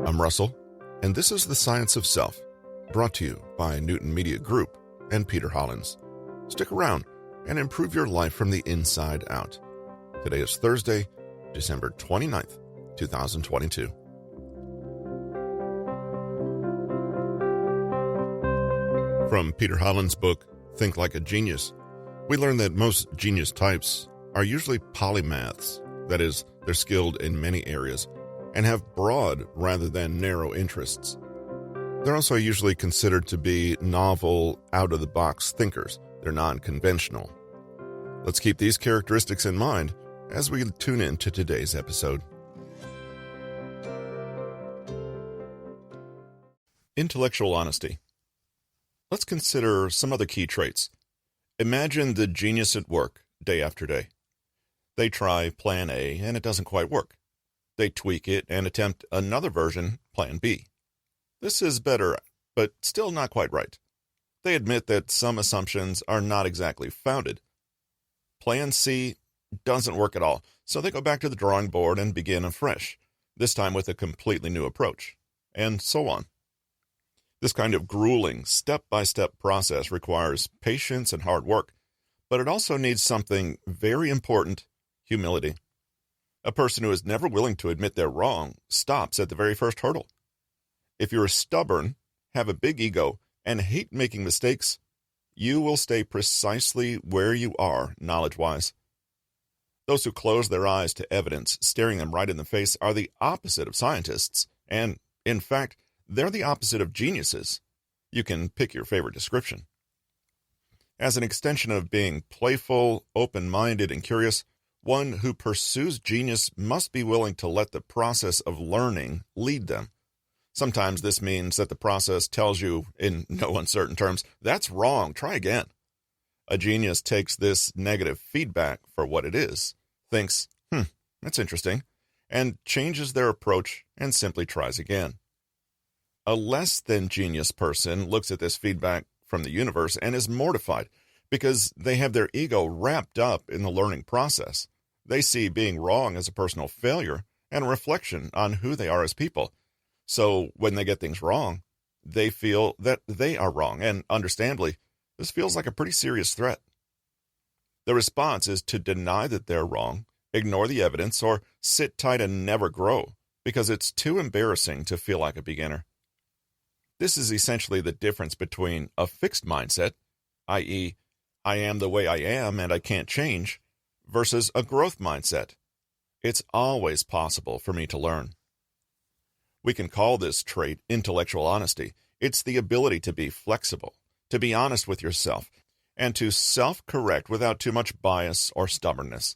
I'm Russell, and this is The Science of Self, brought to you by Newton Media Group and Peter Hollins. Stick around and improve your life from the inside out. Today is Thursday, December 29th, 2022. From Peter Hollins' book, Think Like a Genius, we learn that most genius types are usually polymaths, that is, they're skilled in many areas and have broad rather than narrow interests. They're also usually considered to be novel, out-of-the-box thinkers. They're non-conventional. Let's keep these characteristics in mind as we tune in to today's episode. Intellectual honesty. Let's consider some other key traits. Imagine the genius at work day after day. They try plan A and it doesn't quite work. They tweak it and attempt another version, plan B. This is better, but still not quite right. They admit that some assumptions are not exactly founded. Plan C doesn't work at all, so they go back to the drawing board and begin afresh, this time with a completely new approach, and so on. This kind of grueling, step-by-step process requires patience and hard work, but it also needs something very important, humility. A person who is never willing to admit they're wrong stops at the very first hurdle. If you're stubborn, have a big ego, and hate making mistakes, you will stay precisely where you are, knowledge-wise. Those who close their eyes to evidence staring them right in the face are the opposite of scientists, and, in fact, they're the opposite of geniuses. You can pick your favorite description. As an extension of being playful, open-minded, and curious, one who pursues genius must be willing to let the process of learning lead them. Sometimes this means that the process tells you, in no uncertain terms, that's wrong, try again. A genius takes this negative feedback for what it is, thinks, that's interesting, and changes their approach and simply tries again. A less than genius person looks at this feedback from the universe and is mortified because they have their ego wrapped up in the learning process. They see being wrong as a personal failure and a reflection on who they are as people. So when they get things wrong, they feel that they are wrong, and understandably, this feels like a pretty serious threat. The response is to deny that they're wrong, ignore the evidence, or sit tight and never grow, because it's too embarrassing to feel like a beginner. This is essentially the difference between a fixed mindset, i.e., I am the way I am and I can't change, versus a growth mindset. It's always possible for me to learn. We can call this trait intellectual honesty. It's the ability to be flexible, to be honest with yourself, and to self-correct without too much bias or stubbornness.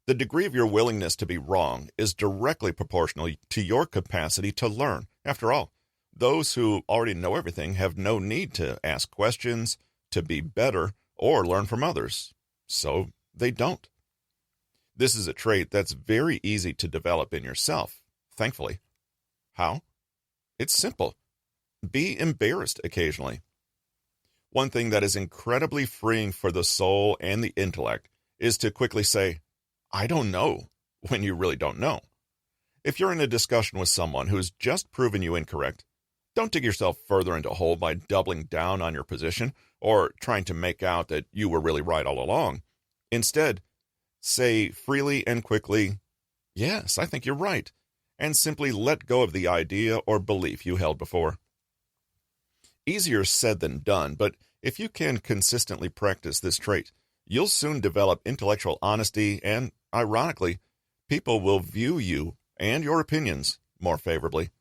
The degree of your willingness to be wrong is directly proportional to your capacity to learn. After all, those who already know everything have no need to ask questions, to be better, or learn from others. So they don't. This is a trait that's very easy to develop in yourself, thankfully. How? It's simple. Be embarrassed occasionally. One thing that is incredibly freeing for the soul and the intellect is to quickly say, I don't know, when you really don't know. If you're in a discussion with someone who's just proven you incorrect, don't dig yourself further into a hole by doubling down on your position or trying to make out that you were really right all along. Instead, say freely and quickly, yes, I think you're right, and simply let go of the idea or belief you held before. Easier said than done, but if you can consistently practice this trait, you'll soon develop intellectual honesty and, ironically, people will view you and your opinions more favorably.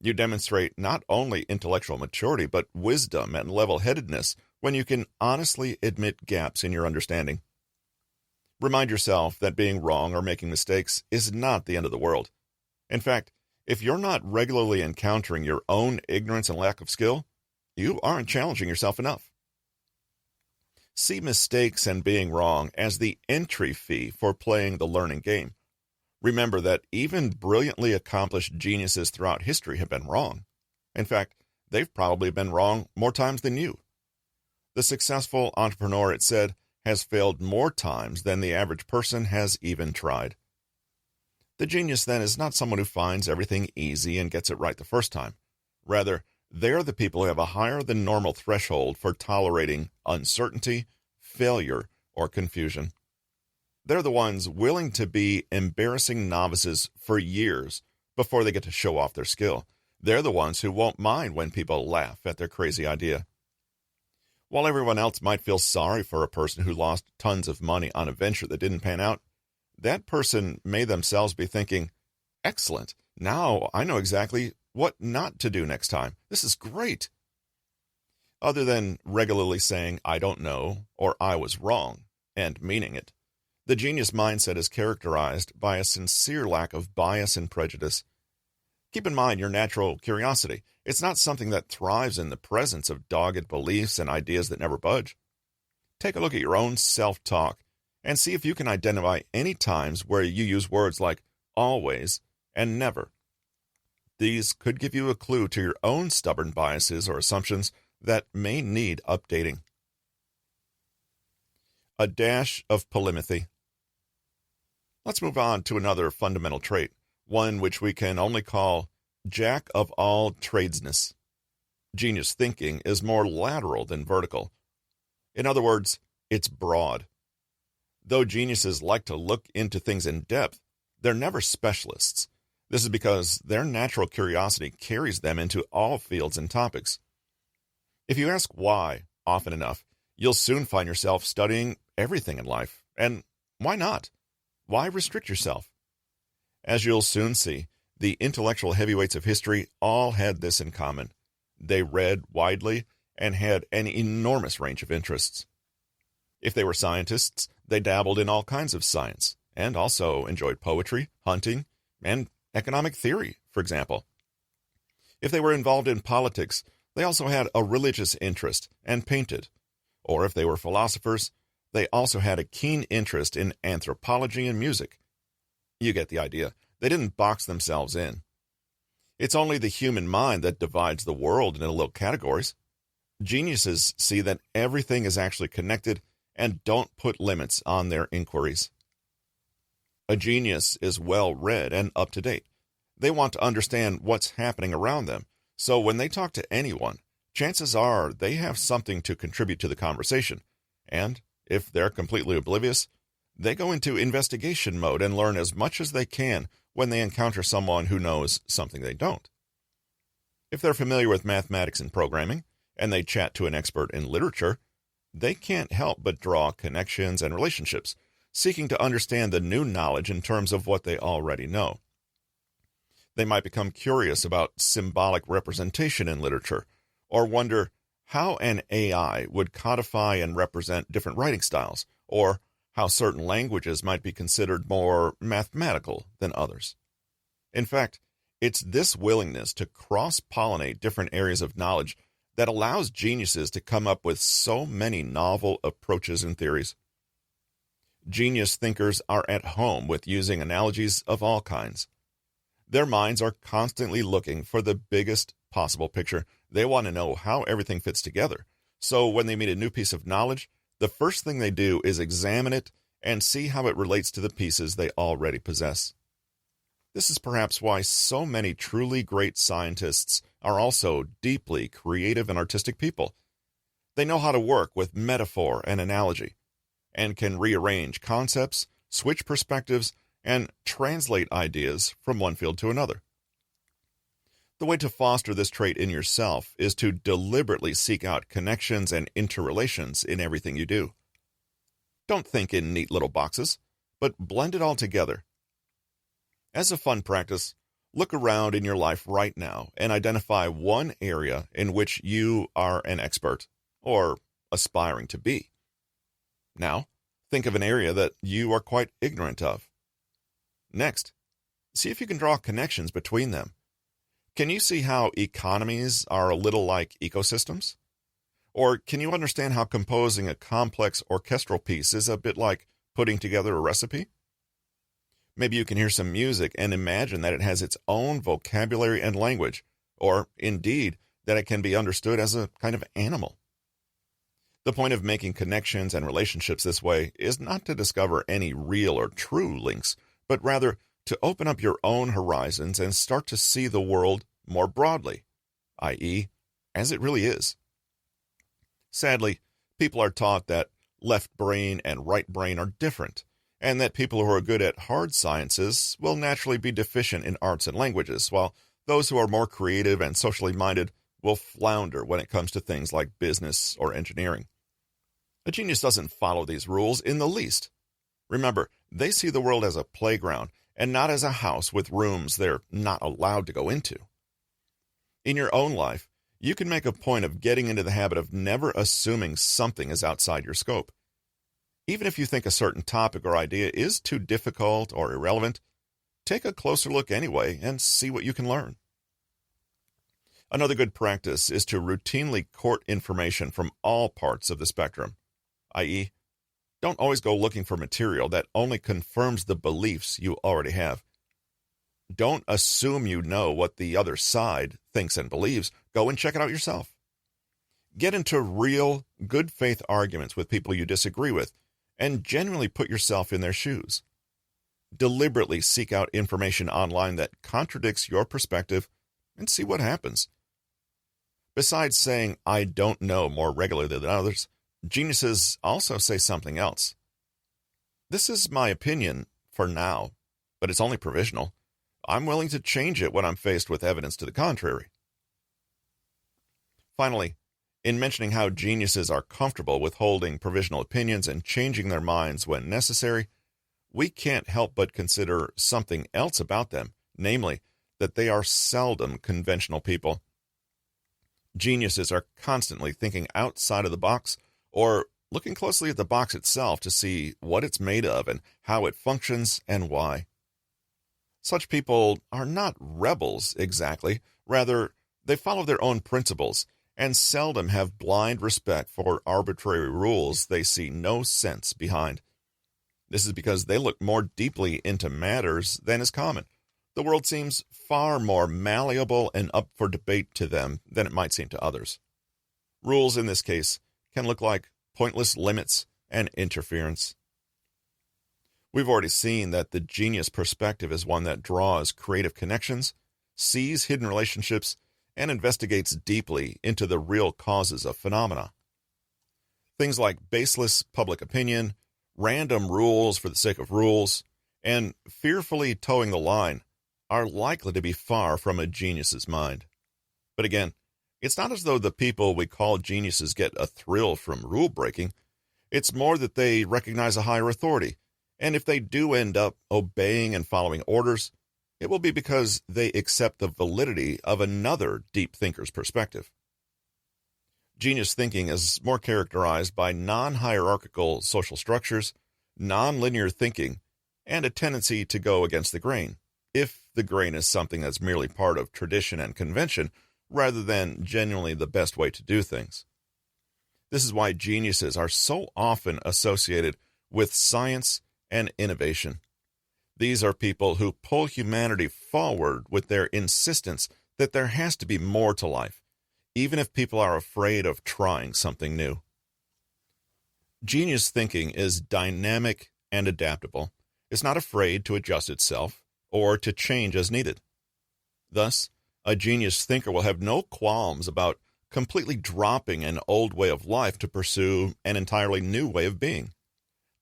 You demonstrate not only intellectual maturity, but wisdom and level-headedness when you can honestly admit gaps in your understanding. Remind yourself that being wrong or making mistakes is not the end of the world. In fact, if you're not regularly encountering your own ignorance and lack of skill, you aren't challenging yourself enough. See mistakes and being wrong as the entry fee for playing the learning game. Remember that even brilliantly accomplished geniuses throughout history have been wrong. In fact, they've probably been wrong more times than you. The successful entrepreneur, it said, has failed more times than the average person has even tried. The genius then is not someone who finds everything easy and gets it right the first time. Rather, they're the people who have a higher than normal threshold for tolerating uncertainty, failure, or confusion. They're the ones willing to be embarrassing novices for years before they get to show off their skill. They're the ones who won't mind when people laugh at their crazy idea. While everyone else might feel sorry for a person who lost tons of money on a venture that didn't pan out, that person may themselves be thinking, "Excellent, now I know exactly what not to do next time. This is great." Other than regularly saying, "I don't know," or "I was wrong," and meaning it, the genius mindset is characterized by a sincere lack of bias and prejudice. Keep in mind your natural curiosity. It's not something that thrives in the presence of dogged beliefs and ideas that never budge. Take a look at your own self-talk and see if you can identify any times where you use words like always and never. These could give you a clue to your own stubborn biases or assumptions that may need updating. A dash of polymathy. Let's move on to another fundamental trait, one which we can only call jack of all tradesness. Genius thinking is more lateral than vertical. In other words, it's broad. Though geniuses like to look into things in depth, they're never specialists. This is because their natural curiosity carries them into all fields and topics. If you ask why often enough, you'll soon find yourself studying everything in life. And why not? Why restrict yourself? As you'll soon see, the intellectual heavyweights of history all had this in common. They read widely and had an enormous range of interests. If they were scientists, they dabbled in all kinds of science, and also enjoyed poetry, hunting, and economic theory, for example. If they were involved in politics, they also had a religious interest and painted. Or if they were philosophers, they also had a keen interest in anthropology and music. You get the idea. They didn't box themselves in. It's only the human mind that divides the world into little categories. Geniuses see that everything is actually connected and don't put limits on their inquiries. A genius is well read and up to date. They want to understand what's happening around them, so when they talk to anyone, chances are they have something to contribute to the conversation, and if they're completely oblivious, they go into investigation mode and learn as much as they can when they encounter someone who knows something they don't. If they're familiar with mathematics and programming, and they chat to an expert in literature, they can't help but draw connections and relationships, seeking to understand the new knowledge in terms of what they already know. They might become curious about symbolic representation in literature, or wonder how an AI would codify and represent different writing styles, or how certain languages might be considered more mathematical than others. In fact, it's this willingness to cross-pollinate different areas of knowledge that allows geniuses to come up with so many novel approaches and theories. Genius thinkers are at home with using analogies of all kinds. Their minds are constantly looking for the biggest possible picture. They want to know how everything fits together. So when they meet a new piece of knowledge, the first thing they do is examine it and see how it relates to the pieces they already possess. This is perhaps why so many truly great scientists are also deeply creative and artistic people. They know how to work with metaphor and analogy, and can rearrange concepts, switch perspectives, and translate ideas from one field to another. The way to foster this trait in yourself is to deliberately seek out connections and interrelations in everything you do. Don't think in neat little boxes, but blend it all together. As a fun practice, look around in your life right now and identify one area in which you are an expert, or aspiring to be. Now, think of an area that you are quite ignorant of. Next, see if you can draw connections between them. Can you see how economies are a little like ecosystems? Or can you understand how composing a complex orchestral piece is a bit like putting together a recipe? Maybe you can hear some music and imagine that it has its own vocabulary and language, or indeed that it can be understood as a kind of animal. The point of making connections and relationships this way is not to discover any real or true links, but rather to open up your own horizons and start to see the world more broadly, i.e., as it really is. Sadly, people are taught that left brain and right brain are different, and that people who are good at hard sciences will naturally be deficient in arts and languages, while those who are more creative and socially minded will flounder when it comes to things like business or engineering. A genius doesn't follow these rules in the least. Remember, they see the world as a playground and not as a house with rooms they're not allowed to go into. In your own life, you can make a point of getting into the habit of never assuming something is outside your scope. Even if you think a certain topic or idea is too difficult or irrelevant, take a closer look anyway and see what you can learn. Another good practice is to routinely court information from all parts of the spectrum, i.e., don't always go looking for material that only confirms the beliefs you already have. Don't assume you know what the other side thinks and believes. Go and check it out yourself. Get into real, good faith arguments with people you disagree with, and genuinely put yourself in their shoes. Deliberately seek out information online that contradicts your perspective and see what happens. Besides saying, "I don't know" more regularly than others, geniuses also say something else. "This is my opinion for now, but it's only provisional. I'm willing to change it when I'm faced with evidence to the contrary." Finally, in mentioning how geniuses are comfortable with holding provisional opinions and changing their minds when necessary, we can't help but consider something else about them, namely, that they are seldom conventional people. Geniuses are constantly thinking outside of the box or looking closely at the box itself to see what it's made of and how it functions and why. Such people are not rebels exactly, rather, they follow their own principles and seldom have blind respect for arbitrary rules they see no sense behind. This is because they look more deeply into matters than is common. The world seems far more malleable and up for debate to them than it might seem to others. Rules in this case can look like pointless limits and interference. We've already seen that the genius perspective is one that draws creative connections, sees hidden relationships, and investigates deeply into the real causes of phenomena. Things like baseless public opinion, random rules for the sake of rules, and fearfully towing the line are likely to be far from a genius's mind. But again, it's not as though the people we call geniuses get a thrill from rule breaking. It's more that they recognize a higher authority, and if they do end up obeying and following orders, it will be because they accept the validity of another deep thinker's perspective. Genius thinking is more characterized by non-hierarchical social structures, non-linear thinking, and a tendency to go against the grain, if the grain is something that's merely part of tradition and convention, rather than genuinely the best way to do things. This is why geniuses are so often associated with science and innovation. These are people who pull humanity forward with their insistence that there has to be more to life, even if people are afraid of trying something new. Genius thinking is dynamic and adaptable. It's not afraid to adjust itself or to change as needed. Thus, a genius thinker will have no qualms about completely dropping an old way of life to pursue an entirely new way of being.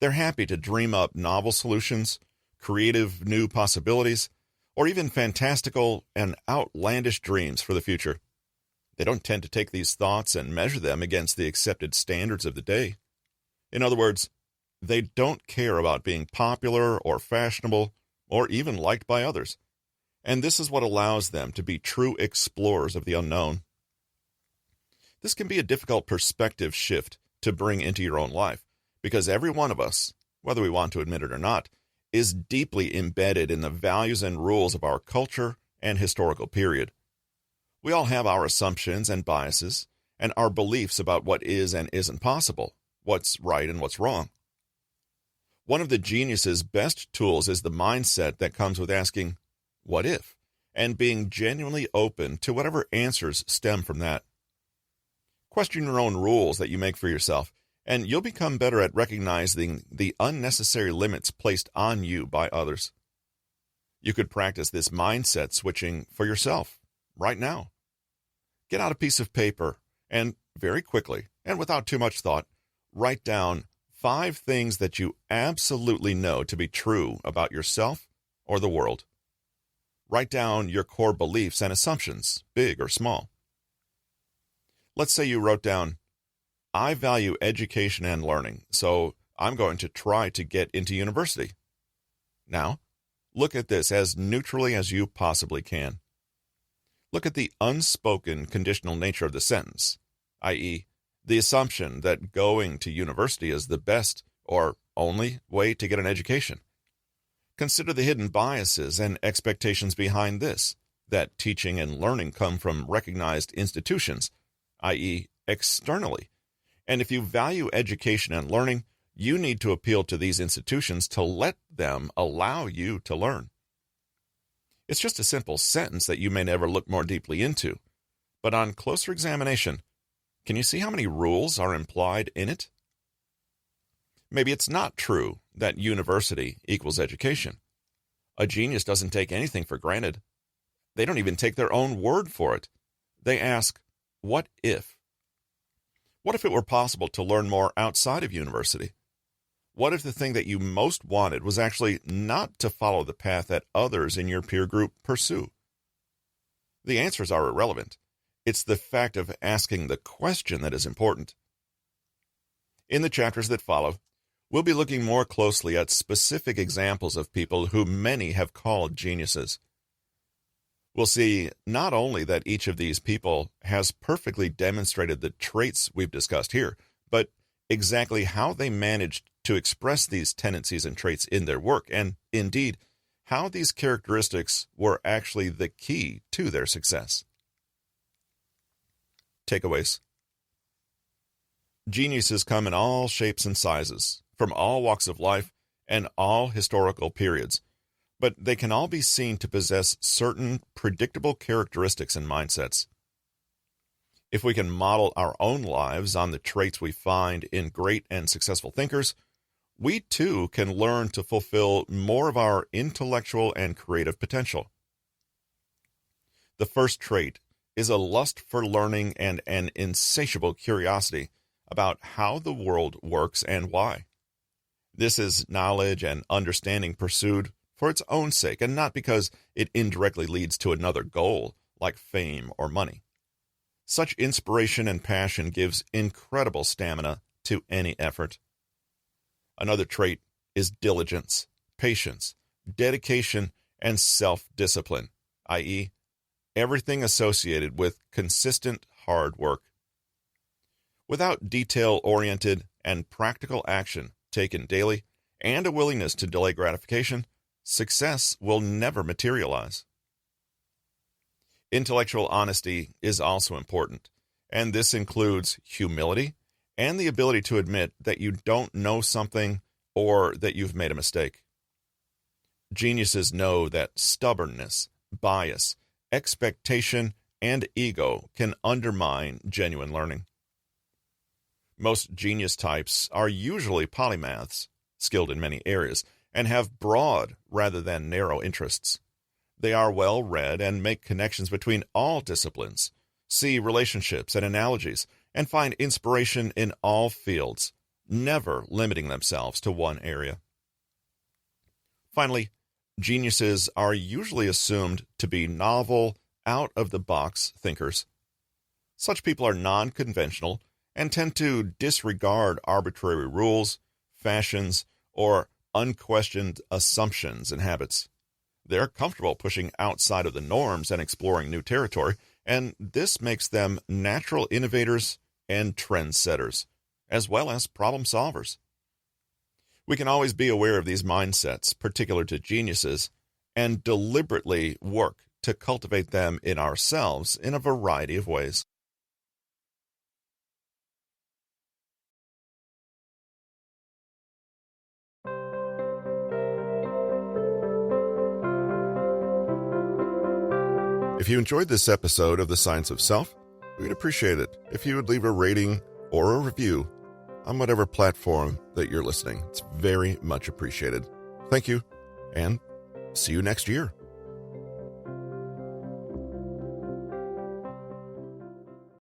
They're happy to dream up novel solutions, creative new possibilities, or even fantastical and outlandish dreams for the future. They don't tend to take these thoughts and measure them against the accepted standards of the day. In other words, they don't care about being popular or fashionable or even liked by others. And this is what allows them to be true explorers of the unknown. This can be a difficult perspective shift to bring into your own life, because every one of us, whether we want to admit it or not, is deeply embedded in the values and rules of our culture and historical period. We all have our assumptions and biases, and our beliefs about what is and isn't possible, what's right and what's wrong. One of the genius's best tools is the mindset that comes with asking, "What if?" and being genuinely open to whatever answers stem from that. Question your own rules that you make for yourself, and you'll become better at recognizing the unnecessary limits placed on you by others. You could practice this mindset switching for yourself right now. Get out a piece of paper and very quickly, and without too much thought, write down 5 things that you absolutely know to be true about yourself or the world. Write down your core beliefs and assumptions, big or small. Let's say you wrote down, I value education and learning, so I'm going to try to get into university. Now, look at this as neutrally as you possibly can. Look at the unspoken conditional nature of the sentence, i.e., the assumption that going to university is the best or only way to get an education. Consider the hidden biases and expectations behind this, that teaching and learning come from recognized institutions, i.e., externally. And if you value education and learning, you need to appeal to these institutions to let them allow you to learn. It's just a simple sentence that you may never look more deeply into, but on closer examination, can you see how many rules are implied in it? Maybe it's not true that university equals education. A genius doesn't take anything for granted. They don't even take their own word for it. They ask, what if? What if it were possible to learn more outside of university? What if the thing that you most wanted was actually not to follow the path that others in your peer group pursue? The answers are irrelevant. It's the fact of asking the question that is important. In the chapters that follow, we'll be looking more closely at specific examples of people who many have called geniuses. We'll see not only that each of these people has perfectly demonstrated the traits we've discussed here, but exactly how they managed to express these tendencies and traits in their work, and indeed, how these characteristics were actually the key to their success. Takeaways. Geniuses come in all shapes and sizes, from all walks of life and all historical periods, but they can all be seen to possess certain predictable characteristics and mindsets. If we can model our own lives on the traits we find in great and successful thinkers, we too can learn to fulfill more of our intellectual and creative potential. The first trait is a lust for learning and an insatiable curiosity about how the world works and why. This is knowledge and understanding pursued for its own sake and not because it indirectly leads to another goal like fame or money. Such inspiration and passion gives incredible stamina to any effort. Another trait is diligence, patience, dedication, and self-discipline, i.e., everything associated with consistent hard work. Without detail-oriented and practical action taken daily and a willingness to delay gratification, success will never materialize. Intellectual honesty is also important, and this includes humility and the ability to admit that you don't know something or that you've made a mistake. Geniuses know that stubbornness, bias, expectation, and ego can undermine genuine learning. Most genius types are usually polymaths, skilled in many areas, and have broad rather than narrow interests. They are well read and make connections between all disciplines, see relationships and analogies, and find inspiration in all fields, never limiting themselves to one area. Finally, geniuses are usually assumed to be novel, out-of-the-box thinkers. Such people are non-conventional and tend to disregard arbitrary rules, fashions, or unquestioned assumptions and habits. They're comfortable pushing outside of the norms and exploring new territory, and this makes them natural innovators and trendsetters, as well as problem solvers. We can always be aware of these mindsets, particular to geniuses, and deliberately work to cultivate them in ourselves in a variety of ways. If you enjoyed this episode of The Science of Self, we'd appreciate it if you would leave a rating or a review on whatever platform that you're listening. It's very much appreciated. Thank you, and see you next year.